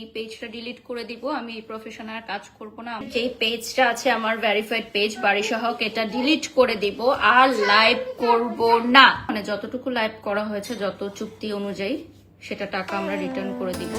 এই পেজটা ডিলিট করে দিব। আমি এই প্রফেশনে আর কাজ করব না। যে পেজটা আছে আমার ভেরিফাইড পেজ বাড়িসহক, এটা ডিলিট করে দিব, আর লাইভ করব না। মানে যতটুকু লাইভ করা হয়েছে যত চুক্তি অনুযায়ী সেটা টাকা আমরা রিটার্ন করে দিব।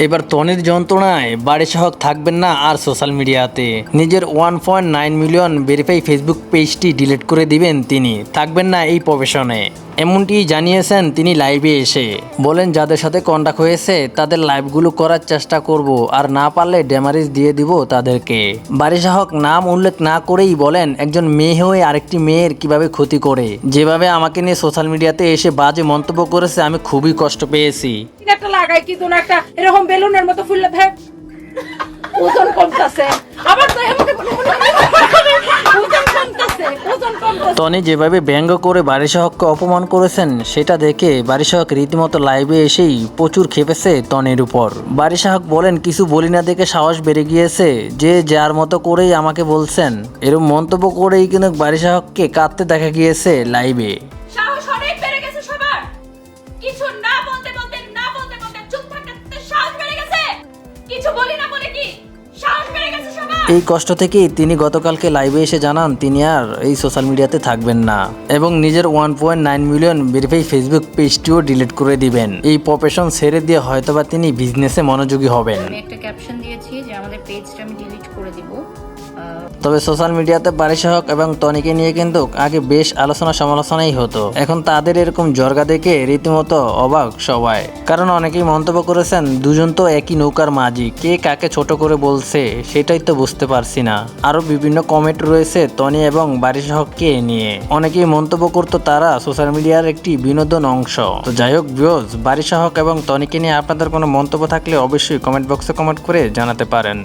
এবার তনির যন্ত্রণায় বাড়িসহক থাকবেন না আর সোশ্যাল মিডিয়াতে। নিজের 1.9 মিলিয়ন ভেরিফাই ফেসবুক পেজটি ডিলিট করে দিবেন তিনি, থাকবেন না এই প্রফেশনে। এমনটি জানিয়েছেন তিনি লাইভে এসে। বলেন যাদের সাথে কন্টাক্ট হয়েছে তাদের লাইভগুলো করার চেষ্টা করব, আর না পারলে ড্যামারেজ দিয়ে দিব তাদেরকে। বাড়িসহক নাম উল্লেখ না করেই বলেন একজন মেয়ে হয়ে আরেকটি মেয়ের কিভাবে ক্ষতি করে, যেভাবে আমাকে নিয়ে সোশ্যাল মিডিয়াতে এসে বাজে মন্তব্য করেছে আমি খুবই কষ্ট পেয়েছি। একটা লাগাই কি কোন একটা এরকম বেলুনের মতো ফুললে থাক ওজন কমতাছে, আবার তো এমন ওজন কমতাছে। তনি যেভাবে ব্যঙ্গ করে বাড়িসহককে অপমান করেছেন সেটা দেখে বাড়িসহক রীতিমতো লাইভে এসেই প্রচুর খেপেছে তনির উপর। বাড়িসহক বলেন কিছু বলি না দেখে সাহস বেড়ে গিয়েছে, যে যার মতো করেই আমাকে বলছেন। এরকম মন্তব্য করেই কিন্তু বাড়িসহককে কাঁদতে দেখা গিয়েছে লাইভে। সাহস অনেক বেড়ে গেছে সবার, কিছু না বলতে বলতে চুপ থাকতে সাহস বেড়ে গেছে। কিছু বলি না বলে কি সাহস বেড়ে গেছে সবার। এই কষ্ট থেকেই তিনি গতকালকে লাইভে এসে জানান তিনি আর এই সোশ্যাল মিডিয়াতে থাকবেন না এবং নিজের 1.9 মিলিয়ন ভেরিফাই ফেসবুক পেজটিও ডিলিট করে দিবেন। এই প্রফেশন ছেড়ে দিয়ে হয়তোবা তিনি বিজনেসে মনোযোগী হবেন। আমি একটা ক্যাপশন দিয়েছি যে আমাদের পেজটা আমি ডিলিট করে দিব। তবে সোশ্যাল মিডিয়াতে বাড়িসহক এবং তনিকে নিয়ে কিন্তু আগে বেশ আলোচনা সমালোচনাই হতো, এখন তাদের এরকম জর্গা দেখে রীতিমতো অবাক সবাই। কারণ অনেকেই মন্তব্য করেছেন দুজন তো একই নৌকার মাঝি, কে কাকে ছোট করে বলছে সেটাই তো বুঝতে পারছি না। আরো বিভিন্ন কমেন্ট রয়েছে তনি এবং বাড়িসহককে নিয়ে, অনেকেই মন্তব্য করতো তারা সোশ্যাল মিডিয়ার একটি বিনোদন অংশ। তো যাই হোক ভিউয়ার্স, বাড়িসহক এবং তনিকে নিয়ে আপনাদের কোনো মন্তব্য থাকলে অবশ্যই কমেন্ট বক্সে কমেন্ট করে জানাতে পারেন।